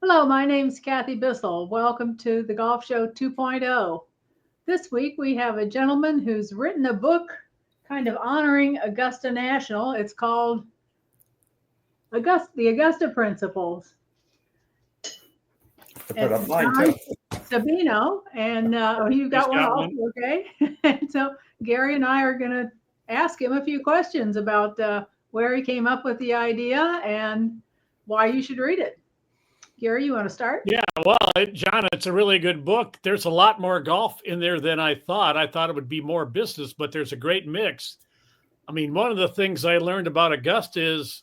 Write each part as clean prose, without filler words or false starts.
Hello, my name's Kathy Bissell. Welcome to the Golf Show 2.0. This week we have a gentleman who's written a book kind of honoring Augusta National. It's called The Augusta Principles. To put It's up mine John too. Sabino, and you've He's got one got also, one. okay? And so Gary and I are going to ask him a few questions about where he came up with the idea and why you should read it. Gary, you want to start? Yeah, well, John, it's a really good book. There's a lot more golf in there than I thought. I thought it would be more business, but there's a great mix. I mean, one of the things I learned about Augusta is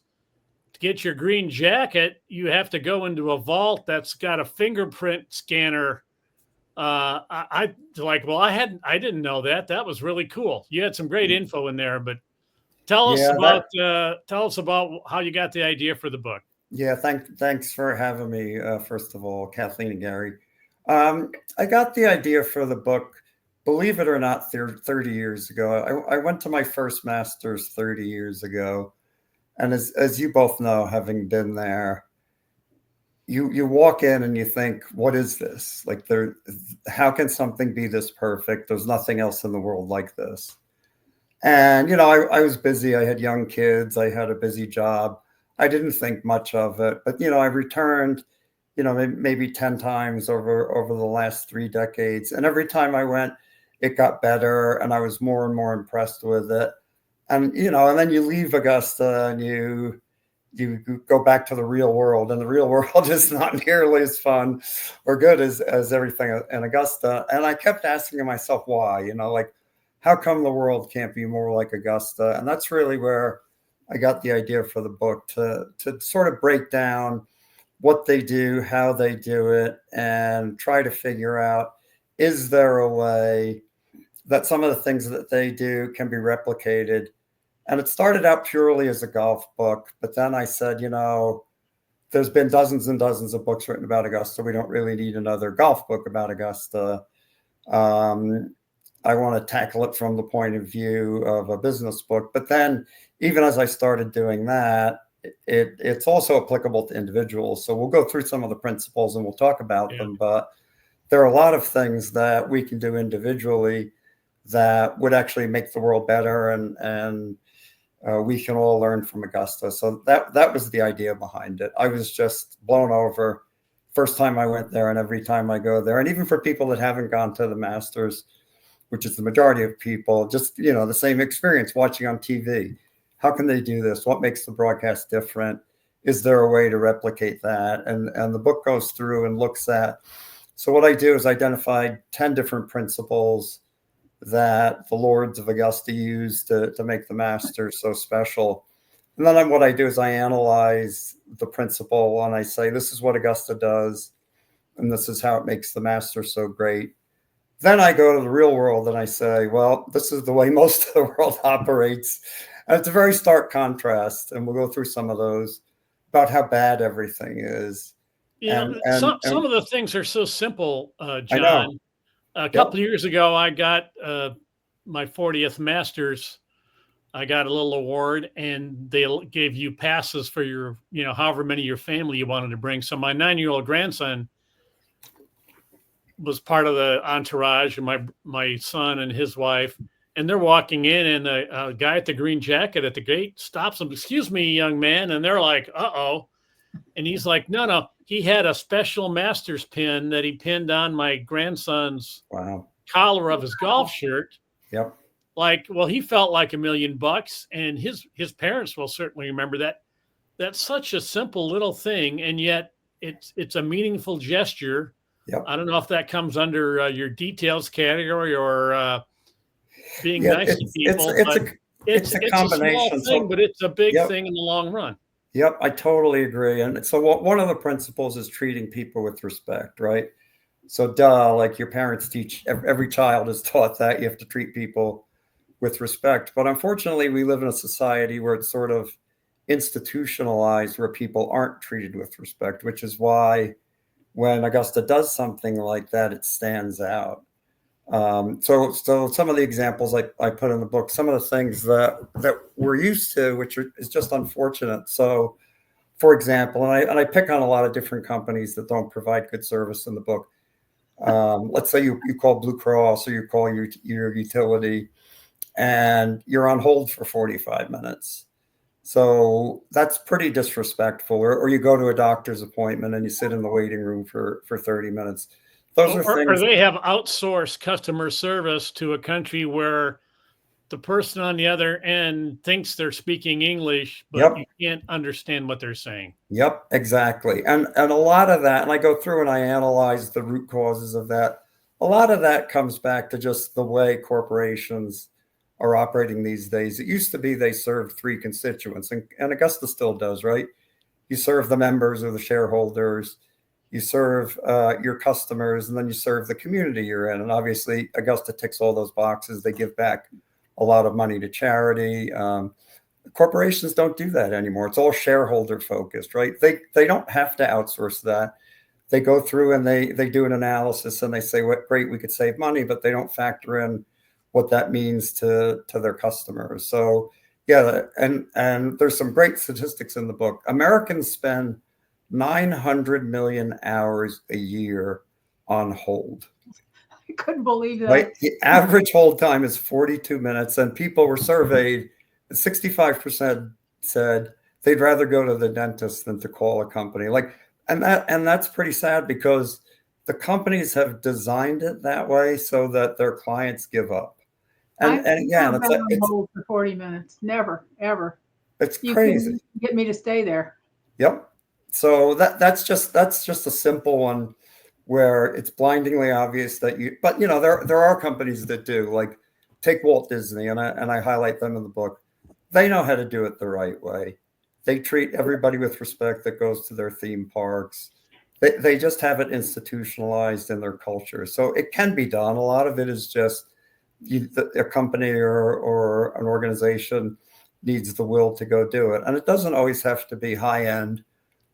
to get your green jacket, you have to go into a vault that's got a fingerprint scanner. I like, well, I didn't know that. That was really cool. You had some great info in there, but Yeah, that. tell us about how you got the idea for the book. Yeah, thanks for having me. First of all, Kathleen and Gary. I got the idea for the book, believe it or not, 30 years ago. I went to my first master's 30 years ago, and as you both know, having been there, you walk in and you think, what is this? Like how can something be this perfect? There's nothing else in the world like this. And, I was busy. I had young kids. I had a busy job. I didn't think much of it. But, I returned, maybe 10 times over the last 3 decades. And every time I went, it got better. And I was more and more impressed with it. And, and then you leave Augusta and you go back to the real world. And the real world is not nearly as fun or good as everything in Augusta. And I kept asking myself why, like, how come the world can't be more like Augusta? And that's really where I got the idea for the book, to sort of break down what they do, how they do it, and try to figure out, is there a way that some of the things that they do can be replicated? And it started out purely as a golf book, but then I said, there's been dozens and dozens of books written about Augusta. We don't really need another golf book about Augusta. I want to tackle it from the point of view of a business book. But then, even as I started doing that, it's also applicable to individuals. So we'll go through some of the principles and we'll talk about them. But there are a lot of things that we can do individually that would actually make the world better, and we can all learn from Augusta. So that was the idea behind it. I was just blown over first time I went there, and every time I go there. And even for people that haven't gone to the Masters, which is the majority of people, just, the same experience watching on TV. How can they do this? What makes the broadcast different? Is there a way to replicate that? And the book goes through and looks at, so what I do is identify 10 different principles that the Lords of Augusta use to make the Masters so special. And then what I do is I analyze the principle and I say, this is what Augusta does, and this is how it makes the Masters so great. Then I go to the real world and I say, well, this is the way most of the world operates. And it's a very stark contrast. And we'll go through some of those about how bad everything is. Some of the things are so simple, I know. John. A couple of years ago, I got my 40th Masters. I got a little award, and they gave you passes for your, however many your family you wanted to bring. So my 9-year-old grandson was part of the entourage, and my son and his wife, and they're walking in, and the guy at the green jacket at the gate stops them. "Excuse me, young man," and they're like, "Uh-oh." And he's like, no, he had a special Masters pin that he pinned on my grandson's collar of his golf shirt. Yep. Like, well, he felt like $1,000,000, and his parents will certainly remember that. That's such a simple little thing, and yet it's a meaningful gesture. Yep. I don't know if that comes under your details category or being nice to people. It's a combination. A small thing, but it's a big thing in the long run. Yep, I totally agree. And so one of the principles is treating people with respect, right? So like your parents teach, every child is taught that you have to treat people with respect. But unfortunately, we live in a society where it's sort of institutionalized, where people aren't treated with respect, which is why when Augusta does something like that, it stands out. So some of the examples I put in the book, some of the things that we're used to, which is just unfortunate. So for example, and I pick on a lot of different companies that don't provide good service in the book. Let's say you call Blue Cross or you call your utility and you're on hold for 45 minutes. So that's pretty disrespectful. Or you go to a doctor's appointment and you sit in the waiting room for 30 minutes. Those are things. Or they have outsourced customer service to a country where the person on the other end thinks they're speaking English, but you can't understand what they're saying. Yep, exactly. And a lot of that, and I go through and I analyze the root causes of that. A lot of that comes back to just the way corporations are operating these days. It used to be they served three constituents, and Augusta still does, right? You serve the members or the shareholders, you serve your customers, and then you serve the community you're in. And obviously, Augusta ticks all those boxes. They give back a lot of money to charity. Corporations don't do that anymore. It's all shareholder focused, right? They don't have to outsource that. They go through and they do an analysis and they say, what great, we could save money, but they don't factor in what that means to their customers. So yeah, and there's some great statistics in the book. Americans spend 900 million hours a year on hold. I couldn't believe that. Right? The average hold time is 42 minutes, and people were surveyed. 65% said they'd rather go to the dentist than to call a company. And that's pretty sad because the companies have designed it that way so that their clients give up. And again, it's hold for 40 minutes. Never, ever. It's crazy. You get me to stay there. Yep. So that's just a simple one where it's blindingly obvious that but there are companies that do, like take Walt Disney, and I highlight them in the book. They know how to do it the right way. They treat everybody with respect that goes to their theme parks. They just have it institutionalized in their culture. So it can be done. A lot of it is just a company or an organization needs the will to go do it. And it doesn't always have to be high-end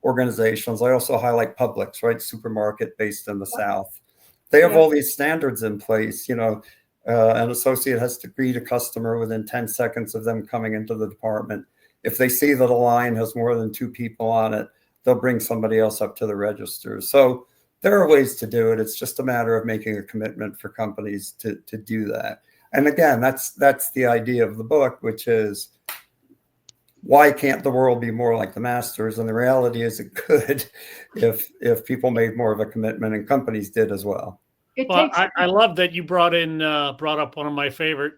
organizations. I also highlight Publix, right? Supermarket based in the South. They have all these standards in place. An associate has to greet a customer within 10 seconds of them coming into the department. If they see that a line has more than 2 people on it, they'll bring somebody else up to the register. So there are ways to do it. It's just a matter of making a commitment for companies to do that. And again, that's the idea of the book, which is, why can't the world be more like the masters? And the reality is it could if people made more of a commitment, and companies did as well. I love that you brought up one of my favorite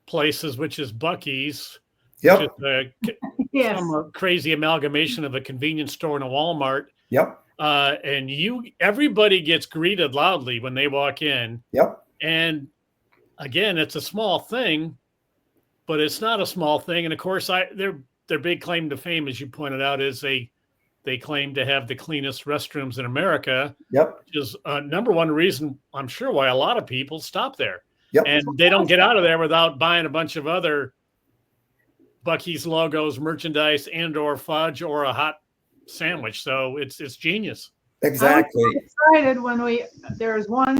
places, which is Buc-ee's. Yep. Some crazy amalgamation of a convenience store and a Walmart. Yep. And everybody gets greeted loudly when they walk in. Yep. And again, it's a small thing, but it's not a small thing. And of course, their big claim to fame, as you pointed out, is they claim to have the cleanest restrooms in America. Yep. Which is number one reason, I'm sure, why a lot of people stop there. Yep. And they don't get out of there without buying a bunch of other Buc-ee's logos, merchandise, and/or fudge or a hot sandwich. So it's genius. Exactly. I was excited when there was one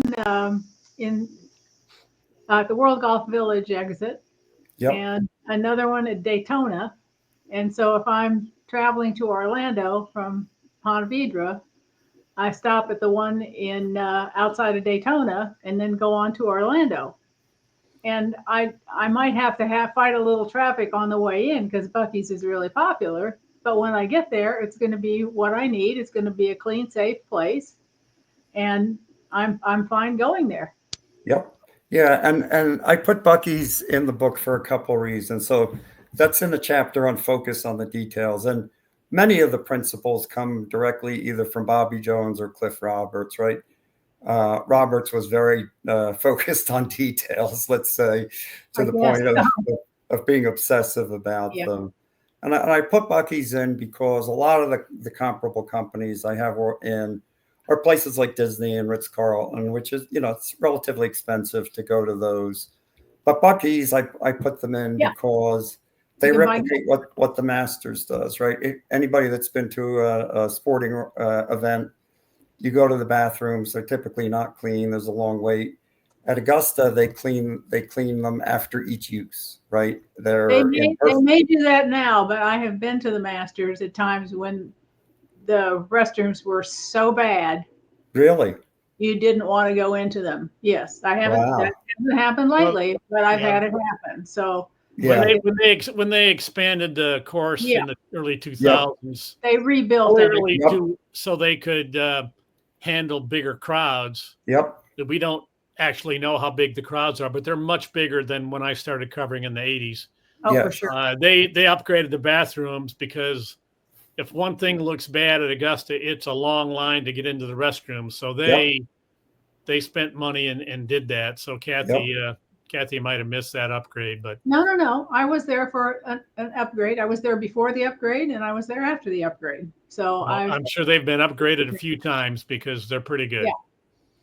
in the World Golf Village exit. Yep. And another one at Daytona. And so if I'm traveling to Orlando from Ponte Vedra, I stop at the one in outside of Daytona and then go on to Orlando. And I might have to fight a little traffic on the way in because Buc-ee's is really popular. But when I get there, it's going to be what I need. It's going to be a clean, safe place, and I'm fine going there. Yep. Yeah, and I put Buc-ee's in the book for a couple of reasons. So that's in the chapter on focus on the details. And many of the principles come directly either from Bobby Jones or Cliff Roberts, right? Roberts was very focused on details, let's say, to the point of being obsessive about them. And I put Buc-ee's in because a lot of the comparable companies I have are places like Disney and Ritz-Carlton, which is, it's relatively expensive to go to those. But Buc-ee's, I put them in because they replicate what the Masters does, right? Anybody that's been to a sporting event, you go to the bathrooms, they're typically not clean. There's a long wait. At Augusta, they clean them after each use, right? They may do that now, but I have been to the Masters at times when the restrooms were so bad. Really? You didn't want to go into them. Yes, I haven't. Wow. That hasn't happened lately, but I've had it happen. So when they expanded the course in the early 2000s, they rebuilt everything so they could handle bigger crowds. Yep. We don't actually know how big the crowds are, but they're much bigger than when I started covering in the 80s. Oh, for sure. They upgraded the bathrooms because if one thing looks bad at Augusta, it's a long line to get into the restroom. So they spent money and did that. So Kathy might have missed that upgrade, but no. I was there for an upgrade. I was there before the upgrade, and I was there after the upgrade. So I'm sure they've been upgraded a few times because they're pretty good. Yeah.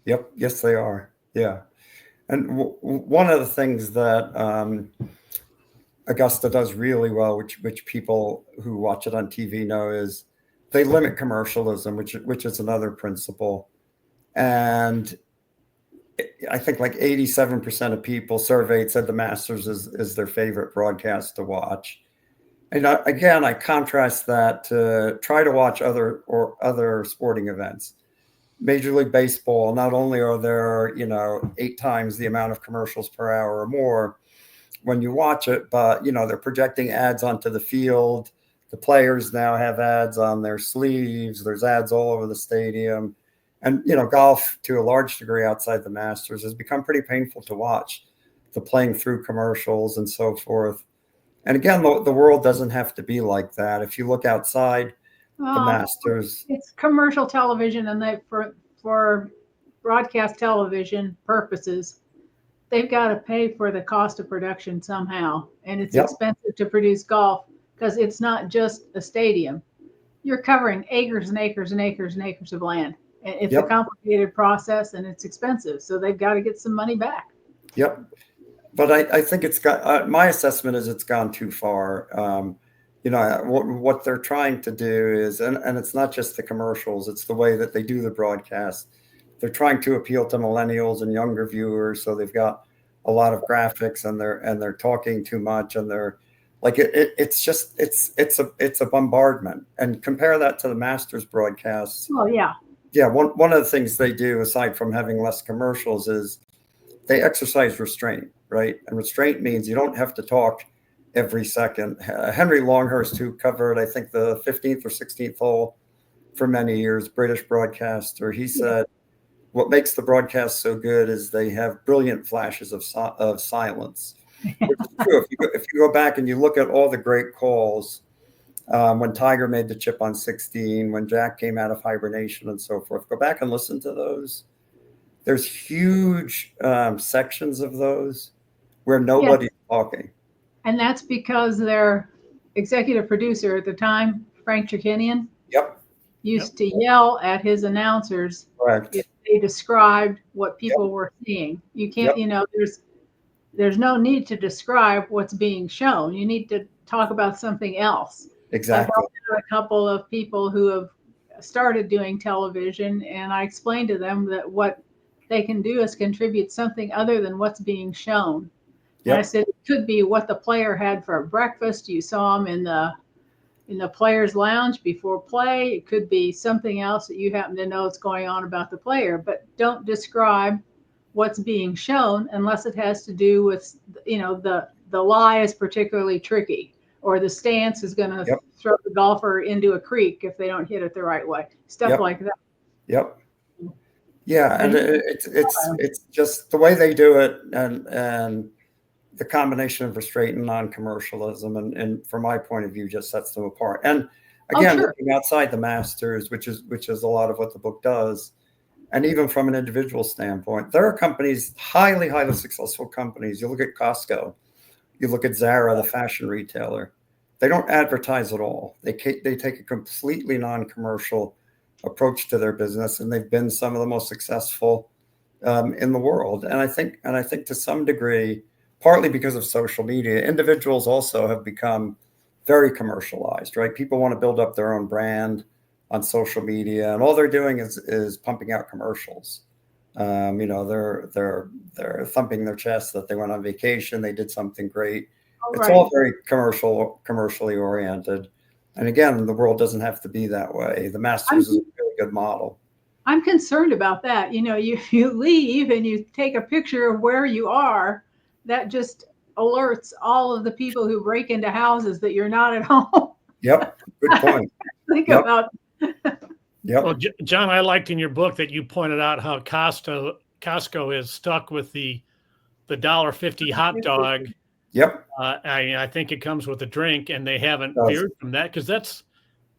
Yep. Yes, they are. Yeah. And one of the things that Augusta does really well, which people who watch it on TV know, is they limit commercialism, which is another principle. And I think like 87% of people surveyed said the Masters is their favorite broadcast to watch. And I contrast that to try to watch other sporting events. Major League Baseball, not only are there, 8 times the amount of commercials per hour or more when you watch it, but, they're projecting ads onto the field. The players now have ads on their sleeves. There's ads all over the stadium. And, golf, to a large degree outside the Masters, has become pretty painful to watch, the playing through commercials and so forth. And again, the world doesn't have to be like that. If you look outside the Masters, it's commercial television, and for broadcast television purposes, they've got to pay for the cost of production somehow. And it's expensive to produce golf because it's not just a stadium. You're covering acres and acres and acres and acres of land. It's a complicated process, and it's expensive. So they've got to get some money back. Yep. But I think it's got, my assessment is it's gone too far. What they're trying to do is, and it's not just the commercials, it's the way that they do the broadcast. They're trying to appeal to millennials and younger viewers. So they've got a lot of graphics, and they're talking too much, and they're like, it's a bombardment. And compare that to the Masters broadcasts. Oh yeah. Yeah. One of the things they do, aside from having less commercials, is they exercise restraint, right? And restraint means you don't have to talk every second. Henry Longhurst, who covered, I think, the 15th or 16th hole for many years, British broadcaster, he said, what makes the broadcast so good is they have brilliant flashes of silence. Which is true. If you go back and you look at all the great calls, when Tiger made the chip on 16, when Jack came out of hibernation and so forth, go back and listen to those. There's huge sections of those where nobody's talking. And that's because their executive producer at the time, Frank Chirkinian, used to yell at his announcers if they described what people were seeing. You can't, there's no need to describe what's being shown. You need to talk about something else. Exactly. I've met a couple of people who have started doing television, and I explained to them that what they can do is contribute something other than what's being shown. And I said it could be what the player had for breakfast. You saw him in the players' lounge before play. It could be something else that you happen to know is going on about the player, but don't describe what's being shown unless it has to do with, the lie is particularly tricky, or the stance is going to throw the golfer into a creek if they don't hit it the right way. Stuff like that. Yep. Yeah, and it's just the way they do it, and the combination of restraint and non-commercialism, and from my point of view, just sets them apart. And again, looking outside the Masters, which is a lot of what the book does, and even from an individual standpoint, there are companies, highly, highly successful companies. You look at Costco, you look at Zara, the fashion retailer. They don't advertise at all. They take a completely non-commercial approach to their business, and they've been some of the most successful in the world. And I think to some degree, partly because of social media, individuals also have become very commercialized, right? People want to build up their own brand on social media, and all they're doing is pumping out commercials. They're thumping their chest that they went on vacation, they did something great. All It's right. all very commercially oriented. And again, the world doesn't have to be that way. The Masters is a really good model. I'm concerned about that. You leave and you take a picture of where you are, that just alerts all of the people who break into houses that you're not at home. Yep. Good point. Think Yep. about. Yep. Well, John, I liked in your book that you pointed out how Costco is stuck with the $1.50 hot dog. Yep. I think it comes with a drink, and they haven't veered from that, because that's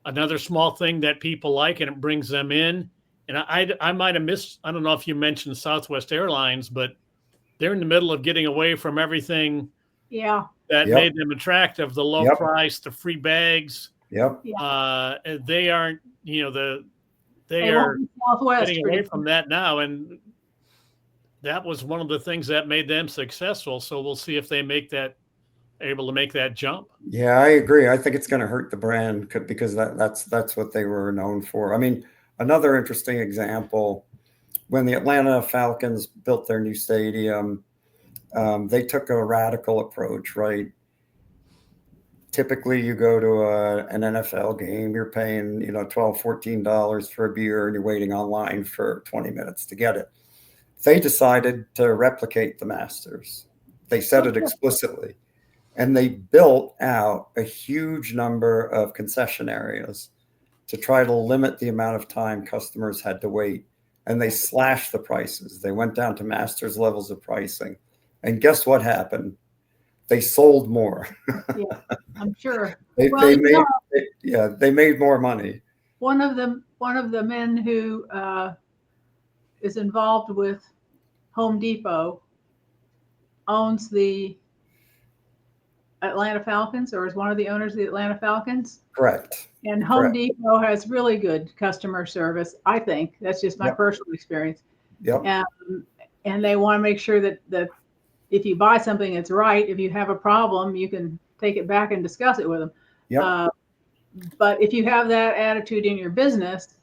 another small thing that people like, and it brings them in. And I might have missed, I don't know if you mentioned Southwest Airlines, but they're in the middle of getting away from everything that made them attractive, the low price, the free bags. Yep. They aren't, they are getting away from that now. And that was one of the things that made them successful. So we'll see if they able to make that jump. Yeah, I agree. I think it's going to hurt the brand because that's what they were known for. I mean, another interesting example, when the Atlanta Falcons built their new stadium, they took a radical approach, right? Typically, you go to an NFL game, you're paying, $12, $14 for a beer, and you're waiting online for 20 minutes to get it. They decided to replicate the Masters. They said it explicitly. And they built out a huge number of concession areas to try to limit the amount of time customers had to wait. And they slashed the prices. They went down to Masters levels of pricing. And guess what happened? They sold more. Yeah, I'm sure. They made more money. One of the men who is involved with Home Depot owns the Atlanta Falcons, or is one of the owners of the Atlanta Falcons. Correct. And Home Depot has really good customer service, I think. That's just my personal experience. Yep. And they want to make sure that if you buy something, it's right. If you have a problem, you can take it back and discuss it with them. Yep. But if you have that attitude in your business,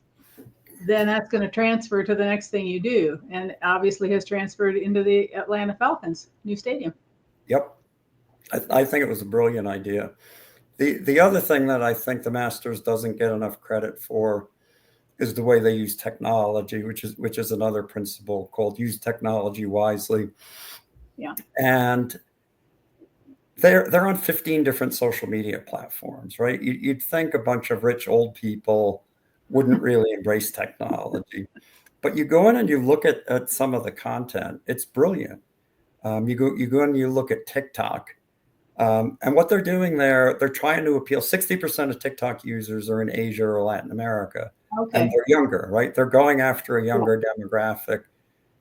then that's going to transfer to the next thing you do. And obviously has transferred into the Atlanta Falcons new stadium. Yep. I think it was a brilliant idea. The other thing that I think the Masters doesn't get enough credit for is the way they use technology, which is another principle called use technology wisely. Yeah. And they're on 15 different social media platforms, right? You'd think a bunch of rich old people wouldn't really embrace technology, but you go in and you look at some of the content. It's brilliant. You go and you look at TikTok. And what they're doing there, they're trying to appeal. 60% of TikTok users are in Asia or Latin America. Okay. And they're younger, right? They're going after a younger demographic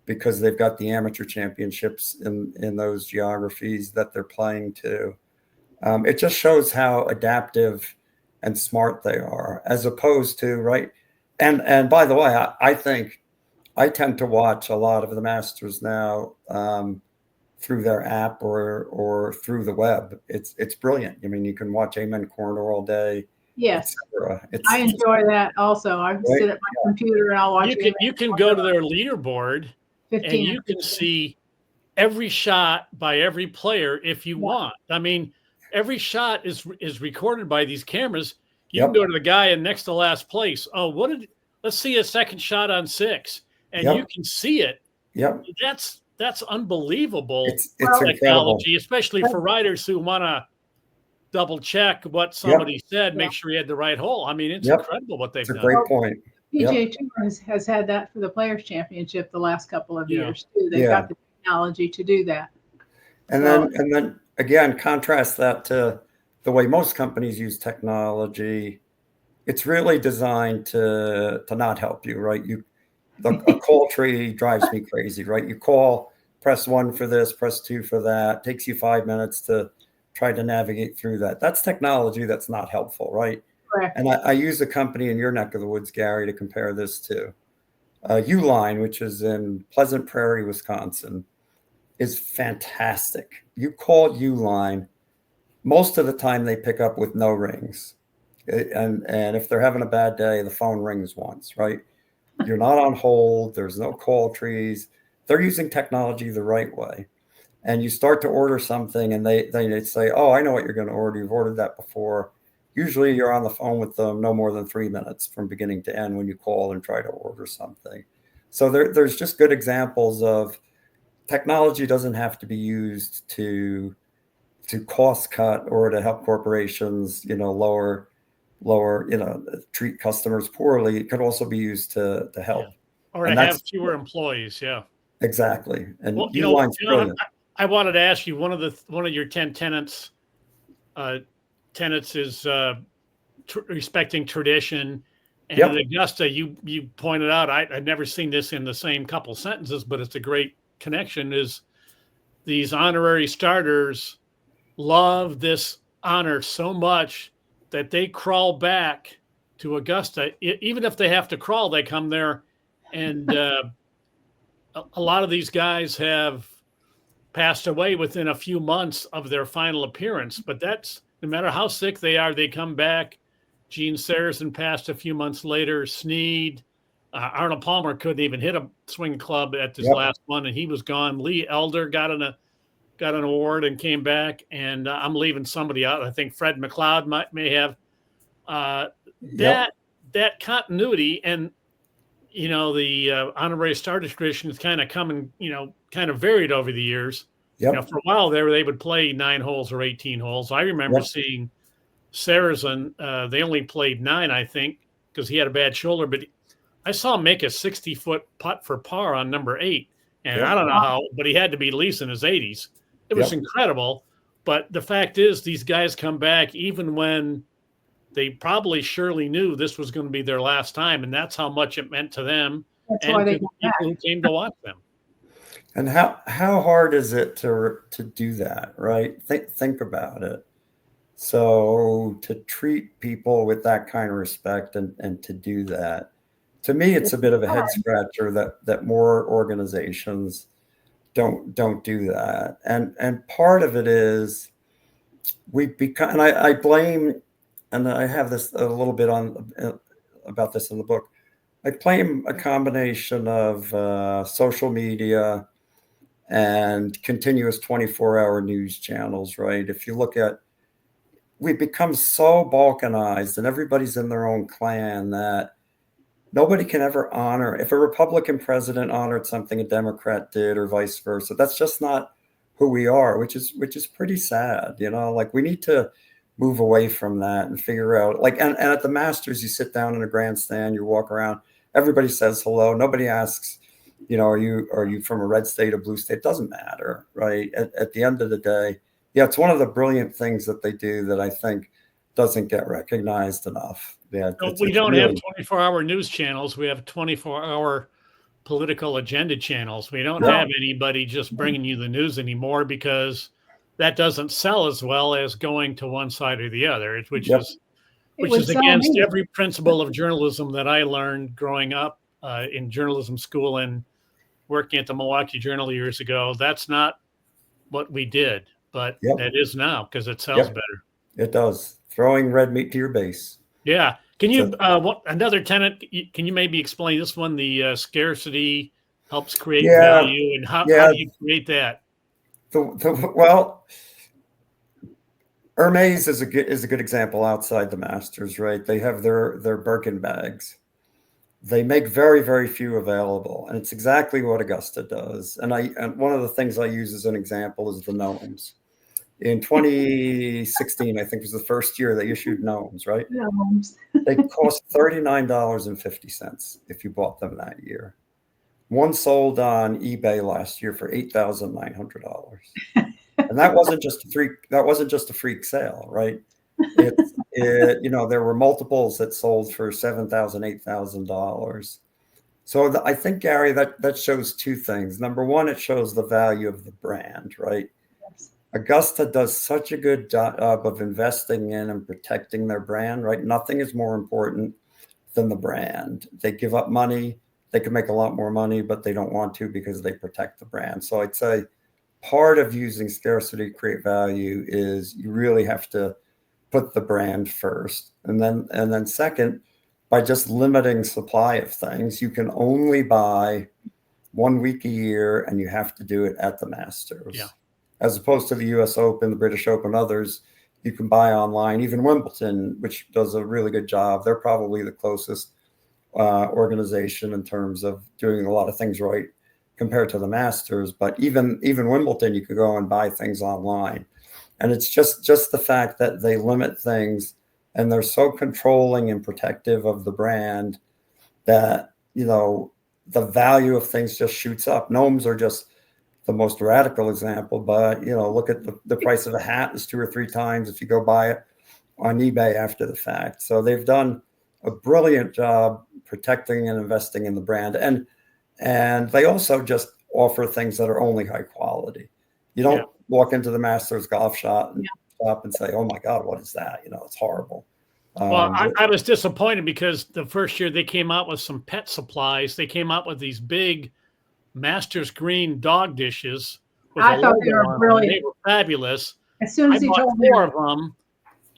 because they've got the amateur championships in those geographies that they're playing to. It just shows how adaptive and smart they are, as opposed to, right? And by the way, I think I tend to watch a lot of the Masters now through their app or through the web. It's brilliant. I mean, you can watch Amen Corner all day. Yes, I enjoy that also. I sit at my computer and I'll watch. You can go to their leaderboard and you can see every shot by every player if you want. I mean, every shot is recorded by these cameras. You can go to the guy in next to last place. Oh, let's see a second shot on 6, and you can see it. Yep. That's unbelievable. It's technology, incredible. Especially for riders who want to double check what somebody said, make sure he had the right hole. I mean, it's incredible what they've done. It's a great point. PGA Tour has had that for the Players Championship the last couple of years too. They've got the technology to do that. And then again, contrast that to the way most companies use technology. It's really designed to not help you, right? A call tree drives me crazy, right? You call, press 1 for this, press 2 for that. Takes you 5 minutes to try to navigate through that. That's technology that's not helpful, right? Correct. And I use a company in your neck of the woods, Gary, to compare this to. Uline, which is in Pleasant Prairie, Wisconsin, is fantastic. You call Uline, most of the time they pick up with no rings. And if they're having a bad day, the phone rings once, right? You're not on hold. There's no call trees. They're using technology the right way. And you start to order something and they say, oh, I know what you're going to order. You've ordered that before. Usually you're on the phone with them no more than 3 minutes from beginning to end when you call and try to order something. So there's just good examples of technology doesn't have to be used to cost cut or to help corporations, lower, treat customers poorly. It could also be used to help. Yeah. Or And to have that's fewer employees. Yeah. exactly. And Well, Uline's brilliant. I wanted to ask you one of your 10 tenets is respecting tradition. And in Yep. Augusta, you pointed out, I'd never seen this in the same couple sentences, but it's a great connection, is these honorary starters love this honor so much that they crawl back to Augusta. Even if they have to crawl, they come there. And a lot of these guys have passed away within a few months of their final appearance, but that's no matter how sick they are, they come back. Gene Saracen passed a few months later. Sneed, Arnold Palmer couldn't even hit a swing club at this last one, and he was gone. Lee Elder got an award and came back, and I'm leaving somebody out. I think Fred McLeod may have that continuity, and the honorary starter tradition is kind of coming, kind of varied over the years. Yep. For a while there, they would play 9 holes or 18 holes. I remember seeing Saracen. They only played 9, I think, because he had a bad shoulder. But I saw him make a 60-foot putt for par on number 8, and I don't know how, but he had to be at least in his 80s. It was incredible. But the fact is, these guys come back even when they probably surely knew this was going to be their last time, and that's how much it meant to them and to the people who came to watch them. And how hard is it to do that, right? Think about it. So to treat people with that kind of respect and to do that, to me, it's a bit of a head scratcher that more organizations don't do that. And part of it is we've become, and I blame, and I have this a little bit about this in the book. I blame a combination of social media and continuous 24-hour news channels, right? If you look at, we've become so balkanized and everybody's in their own clan that nobody can ever honor. If a Republican president honored something a Democrat did or vice versa, that's just not who we are, which is pretty sad. Like we need to move away from that and figure out, like, and at the Masters, you sit down in a grandstand, you walk around, everybody says hello. Nobody asks, are you from a red state or blue state? It doesn't matter, right? At the end of the day, it's one of the brilliant things that they do that I think doesn't get recognized enough. Yeah, we don't have 24-hour news channels. We have 24-hour political agenda channels. We don't have anybody just bringing you the news anymore because that doesn't sell as well as going to one side or the other, which is against every principle of journalism that I learned growing up in journalism school and working at the Milwaukee Journal years ago. That's not what we did, but that is now because it sells better. It does. Throwing red meat to your base. Yeah. Can you, another tenet, can you maybe explain this one? The scarcity helps create value, and how do you create that? Well, Hermes is a good example outside the Masters, right? They have their Birkin bags. They make very, very few available, and it's exactly what Augusta does. And one of the things I use as an example is the gnomes. In 2016, I think was the first year they issued gnomes, right? Gnomes. They cost $39.50 if you bought them that year. One sold on eBay last year for $8,900, and that wasn't just a freak sale, right? There were multiples that sold for $7,000, $8,000. So I think, Gary, that shows two things. Number one, it shows the value of the brand, right? Yes. Augusta does such a good job of investing in and protecting their brand, right? Nothing is more important than the brand. They give up money. They can make a lot more money, but they don't want to because they protect the brand. So I'd say part of using scarcity to create value is you really have to put the brand first. And then second, by just limiting supply of things. You can only buy 1 week a year, and you have to do it at the Masters. Yeah. As opposed to the US Open, the British Open, others, you can buy online. Even Wimbledon, which does a really good job, they're probably the closest organization in terms of doing a lot of things right compared to the Masters. But even Wimbledon, you could go and buy things online. And it's just the fact that they limit things, and they're so controlling and protective of the brand that, the value of things just shoots up. Gnomes are just the most radical example, but look at the price of a hat is 2 or 3 times if you go buy it on eBay after the fact. So they've done a brilliant job protecting and investing in the brand, and they also just offer things that are only high quality. You don't walk into the Masters golf shop and say, "Oh my God, what is that?" It's horrible. Well, I was disappointed because the first year they came out with some pet supplies. They came out with these big Masters green dog dishes. I thought they were brilliant. They were fabulous. As soon as he told me 4 of them,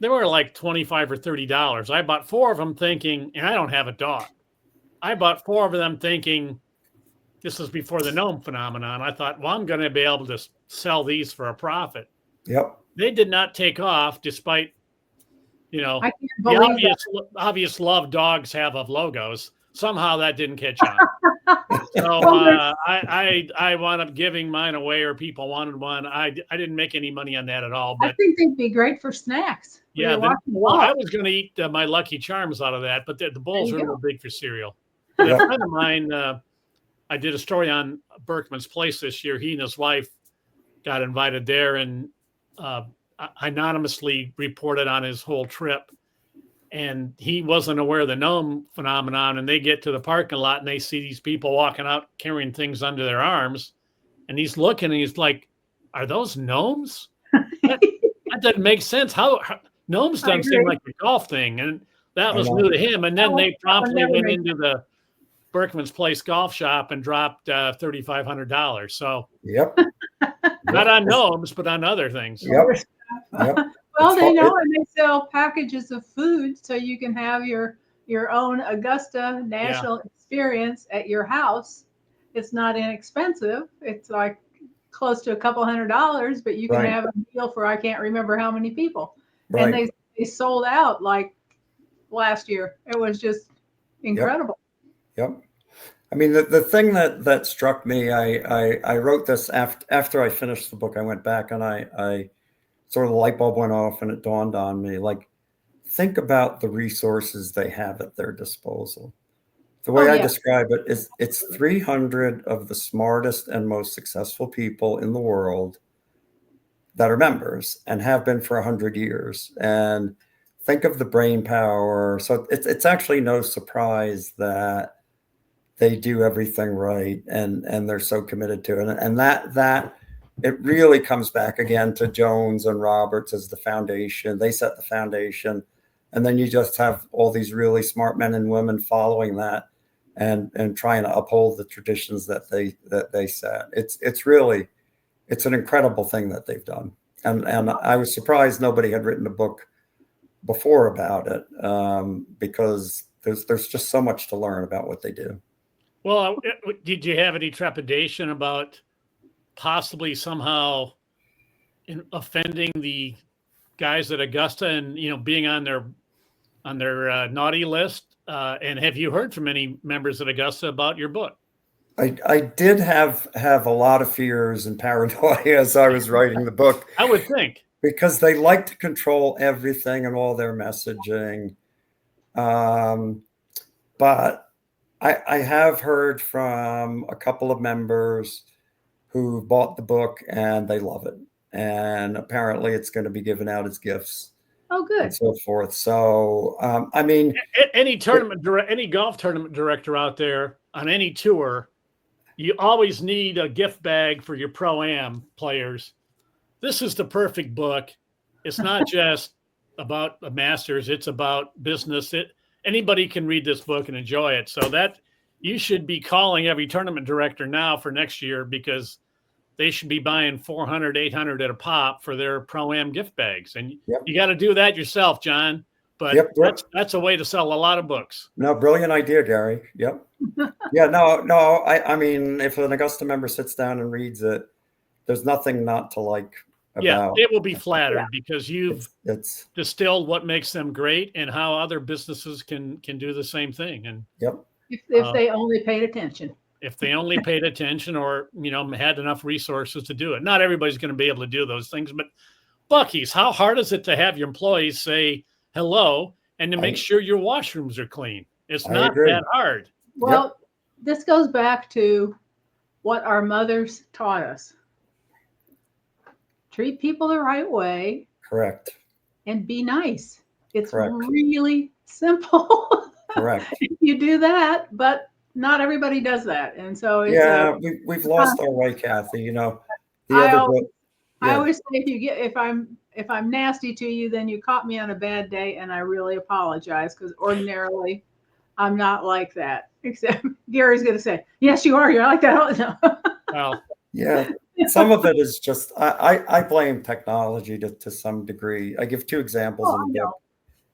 they were like $25 or $30. I bought 4 of them thinking, and I don't have a dog. I bought 4 of them thinking, this was before the gnome phenomenon. I thought, well, I'm going to be able to sell these for a profit. Yep. They did not take off despite, I can't the believe obvious love dogs have of logos. Somehow that didn't catch on. So I wound up giving mine away, or people wanted one. I didn't make any money on that at all. But I think they'd be great for snacks. Yeah, I was going to eat my Lucky Charms out of that, but the bowls are a little big for cereal. But a friend of mine, I did a story on Berkman's Place this year. He and his wife got invited there, and anonymously reported on his whole trip. And he wasn't aware of the gnome phenomenon. And they get to the parking lot and they see these people walking out carrying things under their arms. And he's looking and he's like, "Are those gnomes?" That doesn't make sense. How gnomes doesn't seem like a golf thing. And that was new to him. And then they promptly went into the Berkman's Place golf shop and dropped $3,500. So not on gnomes, but on other things. Yep. Well, they know, and they sell packages of food so you can have your own Augusta National experience at your house. It's not inexpensive. It's like close to a couple $100, but you can have a meal for I can't remember how many people. And they sold out like last year. It was just incredible. Yep. I mean, the thing that struck me, I wrote this after I finished the book. I went back and I sort of the light bulb went off, and it dawned on me, like, think about the resources they have at their disposal. The way I describe it is it's 300 of the smartest and most successful people in the world that are members and have been for 100 years. And think of the brain power. So it's actually no surprise that they do everything right and they're so committed to it. And that it really comes back again to Jones and Roberts as the foundation. They set the foundation, and then you just have all these really smart men and women following that and trying to uphold the traditions that they set. It's an incredible thing that they've done. And I was surprised nobody had written a book before about it, because there's just so much to learn about what they do. Well, did you have any trepidation about possibly somehow offending the guys at Augusta and being on their naughty list? And have you heard from any members at Augusta about your book? I did have a lot of fears and paranoia as I was writing the book. I would think, because they like to control everything and all their messaging. But I have heard from a couple of members who bought the book and they love it. And apparently it's going to be given out as gifts. Oh, good. And so forth. So, I mean, any golf tournament director out there on any tour, you always need a gift bag for your Pro-Am players. This is the perfect book. It's not just about the Masters. It's about business. Anybody can read this book and enjoy it. So that you should be calling every tournament director now for next year, because they should be buying 400, 800 at a pop for their Pro-Am gift bags. And you got to do that yourself, John. But Yep. that's a way to sell a lot of books. No, brilliant idea, Gary. Yep. Yeah, no. I mean, if an Augusta member sits down and reads it, there's nothing not to like Yeah, about. they will be flattered because you've It's distilled what makes them great and how other businesses can do the same thing. And yep. If they only paid attention. if they only paid attention or, had enough resources to do it. Not everybody's going to be able to do those things, but Buc-ee's, how hard is it to have your employees say hello and to make sure your washrooms are clean? It's not that hard. Well, this goes back to what our mothers taught us. Treat people the right way. Correct. And be nice. It's Correct. really simple. Correct. You do that, but not everybody does that. And so it's we've lost our way, Kathy. The I other always, book. I always say if I'm nasty to you, then you caught me on a bad day, and I really apologize, because ordinarily I'm not like that. Except Gary's going to say, "Yes, you are. You're like that all the time." Well, yeah. Some of it is just I blame technology to some degree. I give two examples in the book.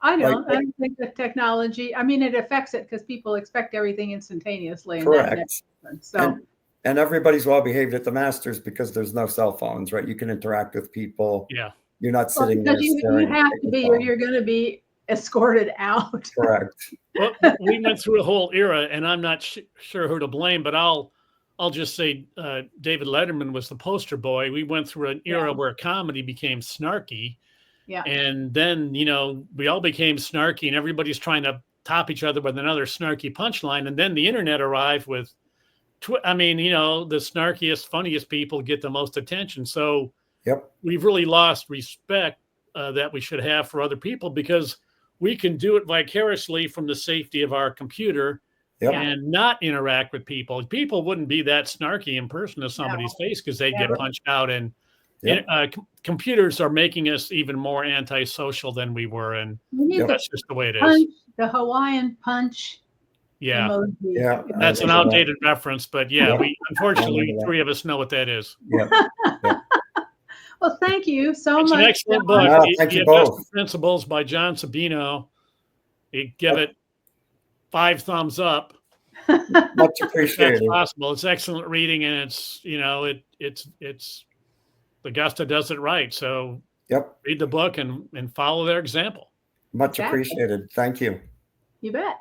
I don't think that technology. I mean, it affects it because people expect everything instantaneously. And correct. So. And everybody's well behaved at the Masters because there's no cell phones, right? You can interact with people. Yeah. You're not sitting there. You have to be, or you're going to be escorted out. Correct. Well, we went through a whole era, and I'm not sure who to blame, but I'll just say David Letterman was the poster boy. We went through an era where comedy became snarky. Yeah. And then, we all became snarky, and everybody's trying to top each other with another snarky punchline. And then the internet arrived with, the snarkiest, funniest people get the most attention. So we've really lost respect that we should have for other people, because we can do it vicariously from the safety of our computer and not interact with people. People wouldn't be that snarky in person to somebody's face because they'd get punched out. And computers are making us even more antisocial than we were. And that's just the way it is. The Hawaiian punch. Yeah. Emoji. Yeah. That's an outdated reference, but we unfortunately, three of us know what that is. Yeah. Well, thank you so It's much. an excellent book. Thank you Augusta both. Principles by John Sabino. You give it 5 thumbs up. Much appreciated. That's possible. It's excellent reading, and it's it's Augusta does it right. So read the book and follow their example. Much appreciated. Thank you. You bet.